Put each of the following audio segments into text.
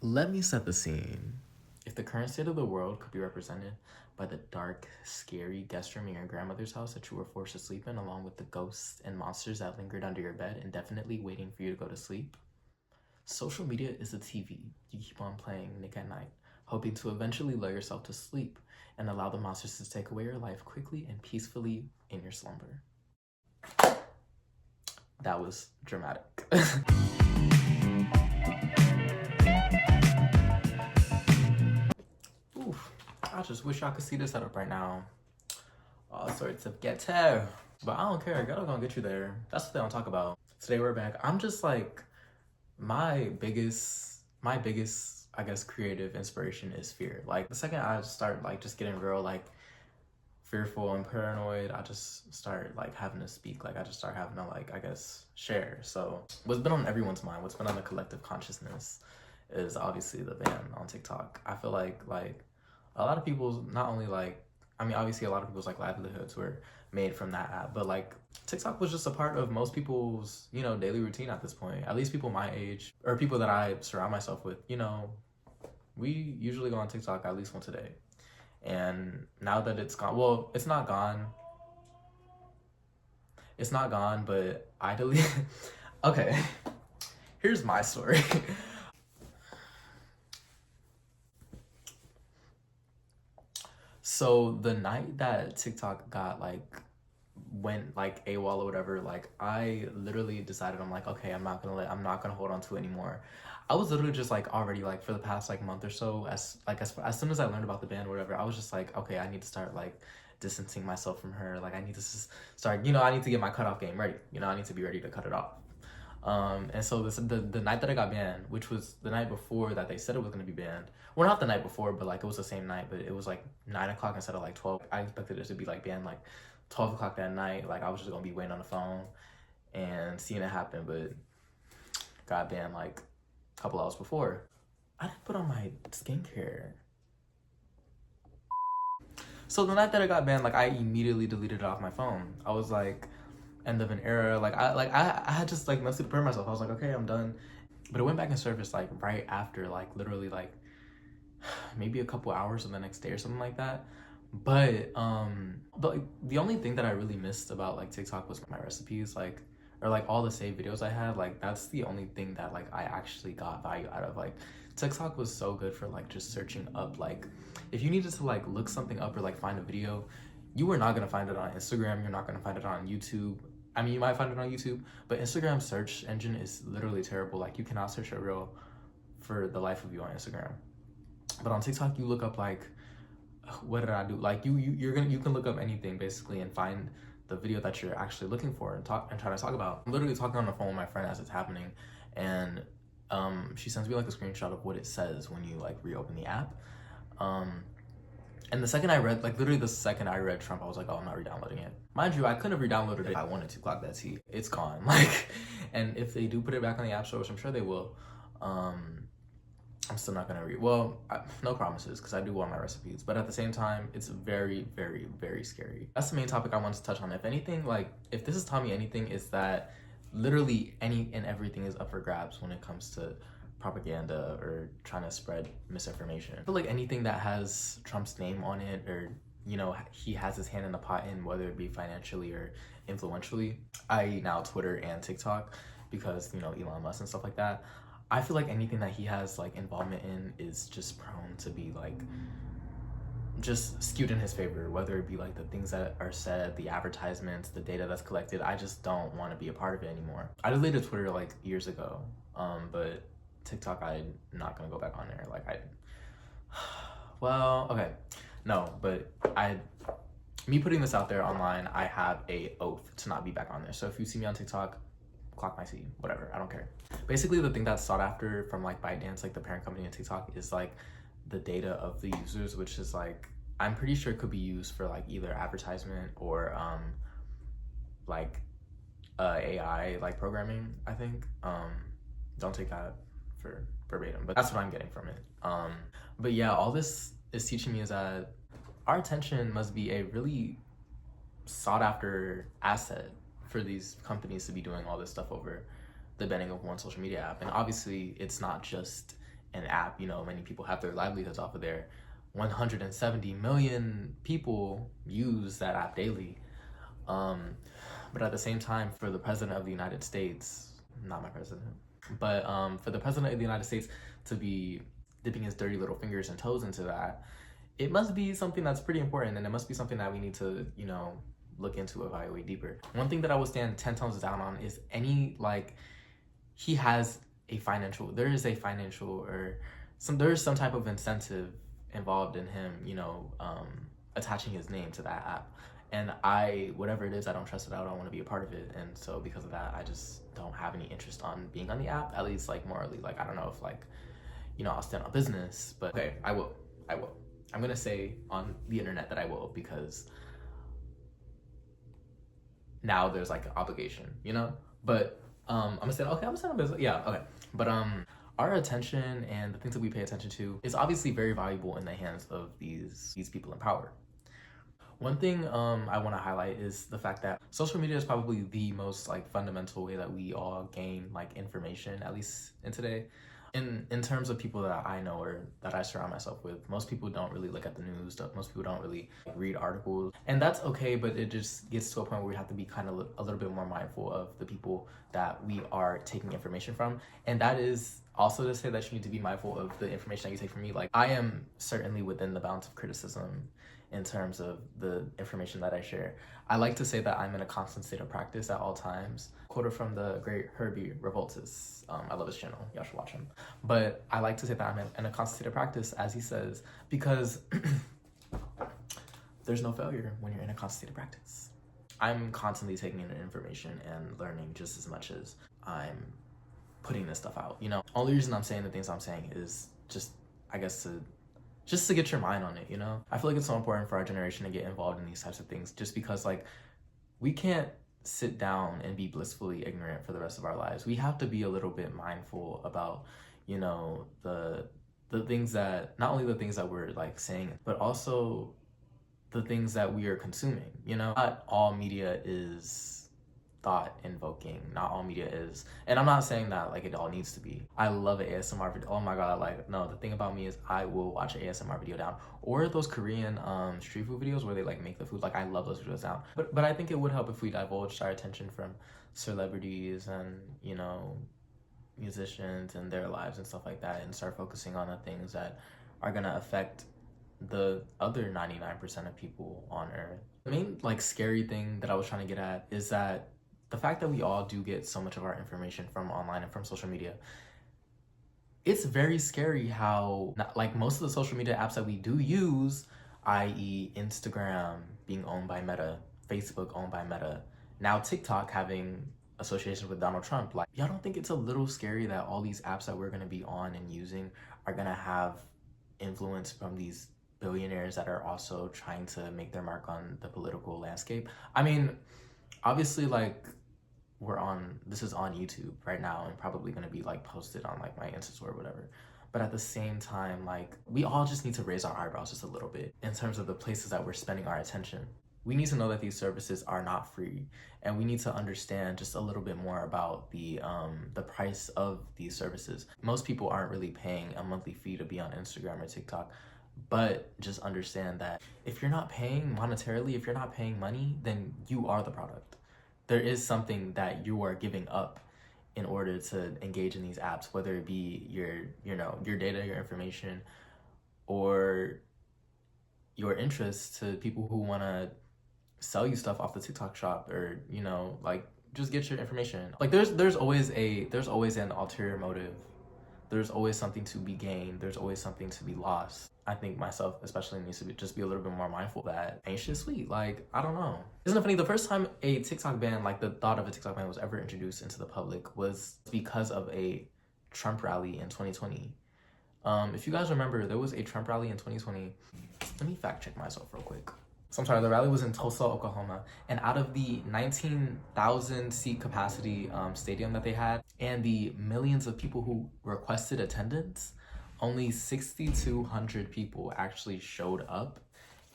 Let me set the scene. If the current state of the world could be represented by the dark, scary guest room in your grandmother's house that you were forced to sleep in, along with the ghosts and monsters that lingered under your bed, indefinitely waiting for you to go to sleep, social media is the TV you keep on playing Nick at night, hoping to eventually lull yourself to sleep and allow the monsters to take away your life quickly and peacefully in your slumber. That was dramatic. Oof, I just wish I could see this setup right now. All sorts of ghetto. But I don't care, ghetto gonna get you there. That's what they don't talk about. Today we're back. I'm just like, my biggest, I guess, creative inspiration is fear. Like, the second I start like just getting real like fearful and paranoid, I just start like having to speak. Like, I just start having to like, I guess, share. So what's been on everyone's mind, what's been on the collective consciousness is obviously the ban on TikTok. I feel like a lot of people's, not only like, I mean, obviously a lot of people's like livelihoods were made from that app, but like TikTok was just a part of most people's, you know, daily routine at this point. At least people my age or people that I surround myself with, you know, we usually go on TikTok at least once a day. And now that it's gone, well, it's not gone. It's not gone, but I delete. Okay, here's my story. So the night that TikTok got like went like AWOL or whatever, like I literally decided, I'm like, okay, I'm not gonna hold on to it anymore. I was literally just like already like for the past like month or so, as soon as I learned about the band or whatever, I was just like, okay, I need to start like distancing myself from her. Like, I need to start, you know, I need to get my cutoff game ready. You know, I need to be ready to cut it off. And so the night that I got banned, which was the night before that they said it was gonna be banned. Well, not the night before, but like it was the same night, but it was like 9 o'clock instead of like 12. I expected it to be like banned like 12 o'clock that night. Like, I was just gonna be waiting on the phone and seeing it happen, but got banned like a couple hours before. I didn't put on my skincare. So the night that I got banned, like I immediately deleted it off my phone. I was like, end of an era. I had just like mentally prepared myself. I was like, okay, I'm done. But it went back in service like right after, like literally like maybe a couple hours of the next day or something like that. But like, the only thing that I really missed about like TikTok was my recipes, like, or like all the saved videos I had. Like, that's the only thing that like I actually got value out of. Like, TikTok was so good for like just searching up, like if you needed to like look something up or like find a video, you were not gonna find it on Instagram, you're not gonna find it on YouTube. I mean, you might find it on YouTube, but Instagram search engine is literally terrible. Like, you cannot search a reel for the life of you on Instagram. But on TikTok, you look up like, what did I do? Like, you can look up anything basically and find the video that you're actually looking for and try to talk about. I'm literally talking on the phone with my friend as it's happening, and she sends me like a screenshot of what it says when you like reopen the app. And the second I read, like literally the second I read Trump, I was like, oh, I'm not re-downloading it. Mind you, I could have re-downloaded it if I wanted to. Clock that T. It's gone. Like, and if they do put it back on the App Store, which I'm sure they will, I'm still not gonna read. Well, no promises, because I do want my recipes. But at the same time, it's very, very, very scary. That's the main topic I wanted to touch on. If anything, like, if this has taught me anything, is that literally any and everything is up for grabs when it comes to propaganda or trying to spread misinformation. I feel like anything that has Trump's name on it, or, you know, he has his hand in the pot in, whether it be financially or influentially, i.e. now Twitter and TikTok, because, you know, Elon Musk and stuff like that, I feel like anything that he has like involvement in is just prone to be like just skewed in his favor, whether it be like the things that are said, the advertisements, the data that's collected. I just don't want to be a part of it anymore. I deleted Twitter like years ago, but TikTok, I'm not gonna go back on there. Like, well, okay, no, but me putting this out there online, I have a oath to not be back on there. So if you see me on TikTok, clock my C, whatever, I don't care. Basically, the thing that's sought after from like ByteDance, like the parent company of TikTok, is like the data of the users, which is like, I'm pretty sure it could be used for like either advertisement or like AI like programming, I think. Don't take that for verbatim, but that's what I'm getting from it. But yeah, all this is teaching me is that our attention must be a really sought after asset for these companies to be doing all this stuff over the banning of one social media app. And obviously it's not just an app. You know, many people have their livelihoods off of there. 170 million people use that app daily. But at the same time, for the president of the United States, not my president, but for the president of the United States to be dipping his dirty little fingers and toes into that, it must be something that's pretty important, and it must be something that we need to, you know, look into, evaluate deeper. One thing that I would stand 10 tones down on is any, like, he has a financial, there is some type of incentive involved in him, you know, attaching his name to that app. And whatever it is, I don't trust it. I don't want to be a part of it. And so because of that, I just don't have any interest on being on the app, at least like morally. Like, I don't know if like, you know, I'll stand on business, but okay, I will. I'm going to say on the internet that I will, because now there's like an obligation, you know? But I'm gonna say, okay, I'm gonna stand on business. Yeah, okay. But our attention and the things that we pay attention to is obviously very valuable in the hands of these people in power. One thing I want to highlight is the fact that social media is probably the most like fundamental way that we all gain like information, at least in today. In terms of people that I know or that I surround myself with, most people don't really look at the news. Most people don't really read articles, and that's okay. But it just gets to a point where we have to be kind of a little bit more mindful of the people that we are taking information from, and that is also to say that you need to be mindful of the information that you take from me. Like, I am certainly within the bounds of criticism in terms of the information that I share. I like to say that I'm in a constant state of practice at all times. Quoted from the great Herbie Revoltus. I love his channel, y'all should watch him. But I like to say that I'm in a constant state of practice, as he says, because there's no failure when you're in a constant state of practice. I'm constantly taking in information and learning just as much as I'm putting this stuff out, you know? Only reason I'm saying the things I'm saying is just, I guess, just to get your mind on it, you know? I feel like it's so important for our generation to get involved in these types of things, just because like we can't sit down and be blissfully ignorant for the rest of our lives. We have to be a little bit mindful about, you know, the things that, not only the things that we're like saying, but also the things that we are consuming, you know? Not all media is thought invoking, not all media is, and I'm not saying that like it all needs to be. I love an ASMR video. Oh my god, like, no, the thing about me is I will watch an ASMR video down, or those Korean street food videos where they like make the food. Like, I love those videos down, but I think it would help if we divulged our attention from celebrities and, you know, musicians and their lives and stuff like that, and start focusing on the things that are gonna affect the other 99% of people on earth. The main like scary thing that I was trying to get at is that the fact that we all do get so much of our information from online and from social media, it's very scary how, like, most of the social media apps that we do use, i.e. Instagram being owned by Meta, Facebook owned by Meta, now TikTok having association with Donald Trump, like, y'all don't think it's a little scary that all these apps that we're gonna be on and using are gonna have influence from these billionaires that are also trying to make their mark on the political landscape? I mean, obviously, like, this is on YouTube right now and probably gonna be like posted on like my Insta story or whatever. But at the same time, like, we all just need to raise our eyebrows just a little bit in terms of the places that we're spending our attention. We need to know that these services are not free, and we need to understand just a little bit more about the price of these services. Most people aren't really paying a monthly fee to be on Instagram or TikTok, but just understand that if you're not paying monetarily, if you're not paying money, then you are the product. There is something that you are giving up in order to engage in these apps, whether it be your data, your information, or your interest to people who want to sell you stuff off the TikTok shop, or, you know, like, just get your information. Like, there's always an ulterior motive. There's always something to be gained. There's always something to be lost. I think myself especially needs to just be a little bit more mindful that ain't shit sweet. Like, I don't know. Isn't it funny? The first time a TikTok ban, like the thought of a TikTok ban was ever introduced into the public was because of a Trump rally in 2020. If you guys remember, there was a Trump rally in 2020. Let me fact check myself real quick. So I'm sorry, the rally was in Tulsa, Oklahoma, and out of the 19,000 seat capacity stadium that they had, and the millions of people who requested attendance, only 6,200 people actually showed up,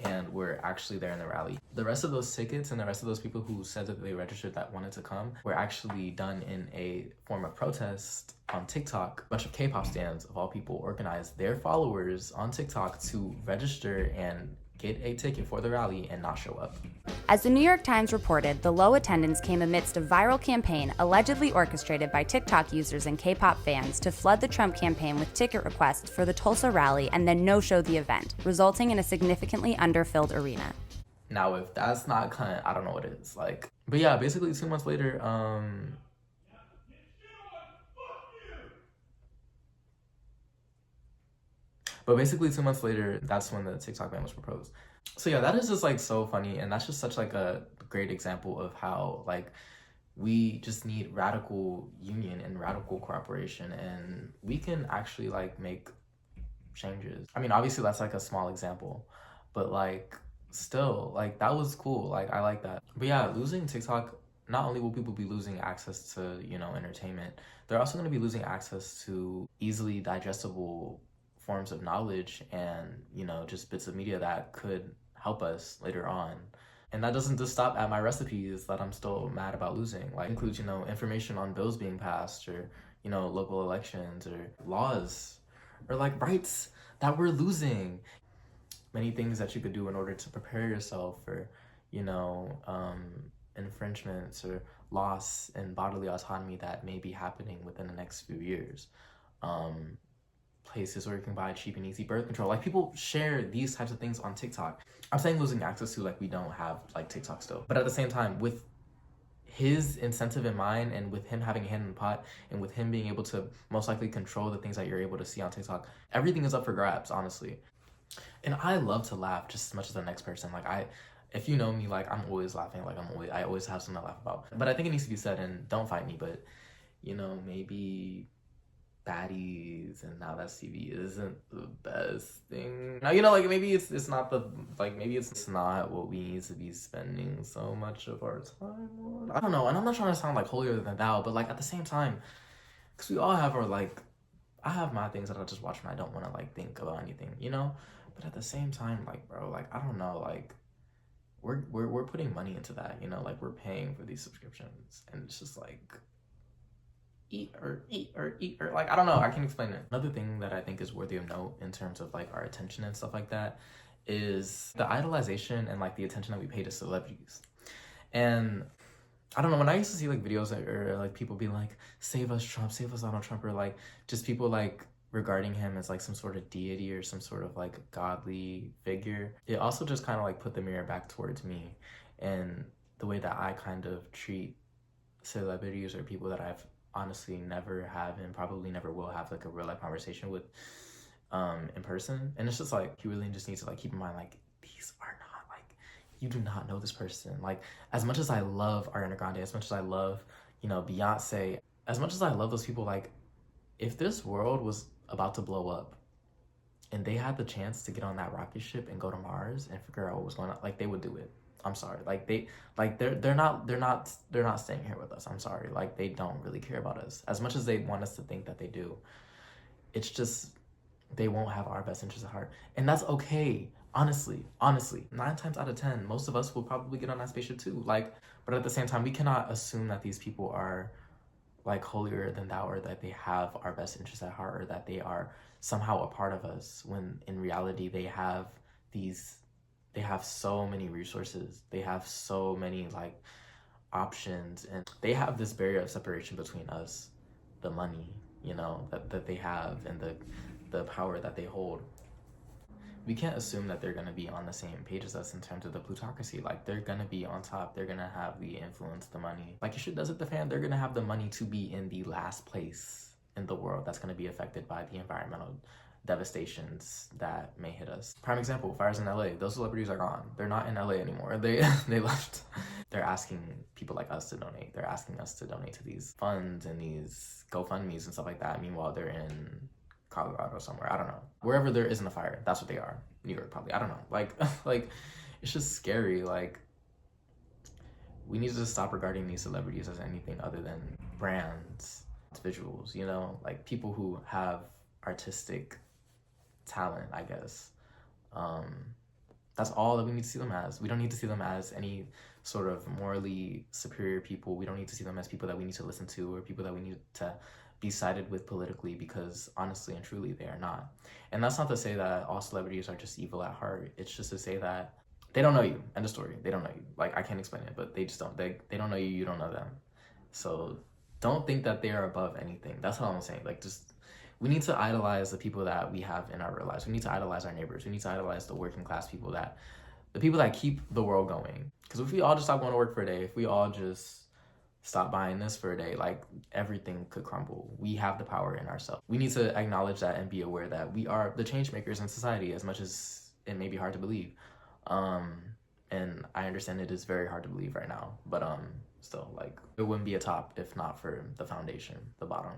and were actually there in the rally. The rest of those tickets and the rest of those people who said that they registered that wanted to come were actually done in a form of protest on TikTok. A bunch of K-pop stans, of all people, organized their followers on TikTok to register and get a ticket for the rally and not show up. As the New York Times reported, the low attendance came amidst a viral campaign allegedly orchestrated by TikTok users and K-pop fans to flood the Trump campaign with ticket requests for the Tulsa rally and then no-show the event, resulting in a significantly underfilled arena. Now, if that's not cunt, I don't know what is. Like, but yeah, basically 2 months later, that's when the TikTok ban was proposed. So yeah, that is just like so funny, and that's just such like a great example of how like we just need radical union and radical cooperation, and we can actually like make changes. I mean, obviously that's like a small example, but like still, like that was cool. Like I like that. But yeah, losing TikTok, not only will people be losing access to, you know, entertainment, they're also going to be losing access to easily digestible forms of knowledge and, you know, just bits of media that could help us later on. And that doesn't just stop at my recipes that I'm still mad about losing. Like includes, you know, information on bills being passed, or, you know, local elections, or laws, or like rights that we're losing. Many things that you could do in order to prepare yourself for, you know, infringements or loss in bodily autonomy that may be happening within the next few years. Places where you can buy cheap and easy birth control. Like people share these types of things on TikTok. I'm saying losing access to, like, we don't have like TikTok still, but at the same time, with his incentive in mind, and with him having a hand in the pot, and with him being able to most likely control the things that you're able to see on TikTok, everything is up for grabs, honestly. And I love to laugh just as much as the next person. Like if you know me, like I'm always laughing. Like I always have something to laugh about. But I think it needs to be said, and don't fight me, but you know, maybe baddies and now that TV isn't the best thing. Now, you know, like maybe it's not the, like maybe it's not what we need to be spending so much of our time on. I don't know, and I'm not trying to sound like holier than thou, but like at the same time, because we all have our like, I have my things that I just watch when I don't want to like think about anything, you know. But at the same time, like bro, like I don't know, like we're putting money into that, you know, like we're paying for these subscriptions, and it's just like eat or like I don't know, I can't explain it. Another thing that I think is worthy of note in terms of like our attention and stuff like that is the idolization and like the attention that we pay to celebrities. And I don't know, when I used to see like videos or like people being like, save us Trump, save us Donald Trump, or like just people like regarding him as like some sort of deity or some sort of like godly figure, it also just kind of like put the mirror back towards me and the way that I kind of treat celebrities or people that I've honestly never have and probably never will have like a real life conversation with in person. And it's just like you really just need to like keep in mind, like these are not like, you do not know this person. Like as much as I love Ariana Grande, as much as I love, you know, Beyonce, as much as I love those people, like if this world was about to blow up and they had the chance to get on that rocket ship and go to Mars and figure out what was going on, like they would do it. I'm sorry. Like they're not staying here with us. I'm sorry. Like they don't really care about us as much as they want us to think that they do. It's just they won't have our best interests at heart, and that's okay. Honestly, 9 times out of 10, most of us will probably get on that spaceship too. Like, but at the same time, we cannot assume that these people are like holier than thou, or that they have our best interests at heart, or that they are somehow a part of us, when in reality they have so many resources, they have so many like options, and they have this barrier of separation between us, the money, you know, that they have, and the power that they hold. We can't assume that they're going to be on the same page as us in terms of the plutocracy. Like they're going to be on top, they're going to have the influence, the money. Like your shit does it, the fan, they're going to have the money to be in the last place in the world that's going to be affected by the environmental devastations that may hit us. Prime example, fires in LA. Those celebrities are gone. They're not in LA anymore. They left. They're asking people like us to donate. They're asking us to donate to these funds and these GoFundMes and stuff like that. Meanwhile, they're in Colorado somewhere. I don't know. Wherever there isn't a fire, that's what they are. New York, probably. I don't know. Like, like it's just scary. Like, we need to just stop regarding these celebrities as anything other than brands, visuals, you know, like people who have artistic talent, I guess. That's all that we need to see them as. We don't need to see them as any sort of morally superior people. We don't need to see them as people that we need to listen to or people that we need to be sided with politically, because honestly and truly they are not. And that's not to say that all celebrities are just evil at heart. It's just to say that they don't know you. End of story. They don't know you. Like, I can't explain it, but they just don't. They don't know you. You don't know them. So don't think that they are above anything. That's all I'm saying. Like, just, we need to idolize the people that we have in our real lives. We need to idolize our neighbors. We need to idolize the working class people, that the people that keep the world going. Because if we all just stop going to work for a day, if we all just stop buying this for a day, like, everything could crumble. We have the power in ourselves. We need to acknowledge that and be aware that we are the change makers in society, as much as it may be hard to believe. And I understand it is very hard to believe right now, but still, like, it wouldn't be a top if not for the foundation, the bottom.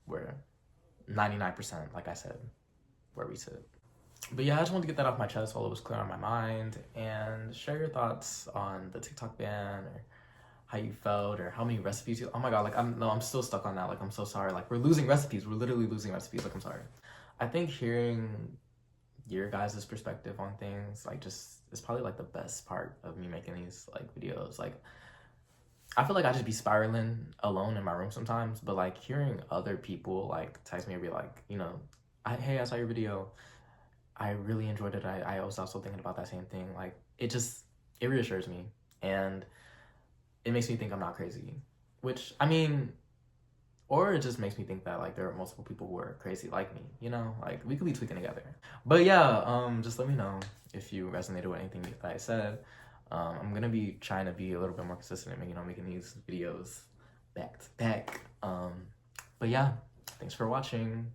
We're 99%, like I said, where we sit. But yeah, I just wanted to get that off my chest while it was clear on my mind, and share your thoughts on the TikTok ban, or how you felt, or how many recipes you, oh my god, like, I'm still stuck on that. Like, I'm so sorry. Like, we're losing recipes. We're literally losing recipes. Like, I'm sorry. I think hearing your guys' perspective on things, like, just, is probably like the best part of me making these like videos. Like, I feel like I just be spiraling alone in my room sometimes, but like, hearing other people like text me and be like, you know, hey, I saw your video, I really enjoyed it, I was also thinking about that same thing. Like, it reassures me, and it makes me think I'm not crazy, which, I mean, or it just makes me think that like there are multiple people who are crazy like me, you know, like, we could be tweaking together. But yeah, just let me know if you resonated with anything that I said. I'm gonna be trying to be a little bit more consistent in making these videos back to back. But yeah, thanks for watching.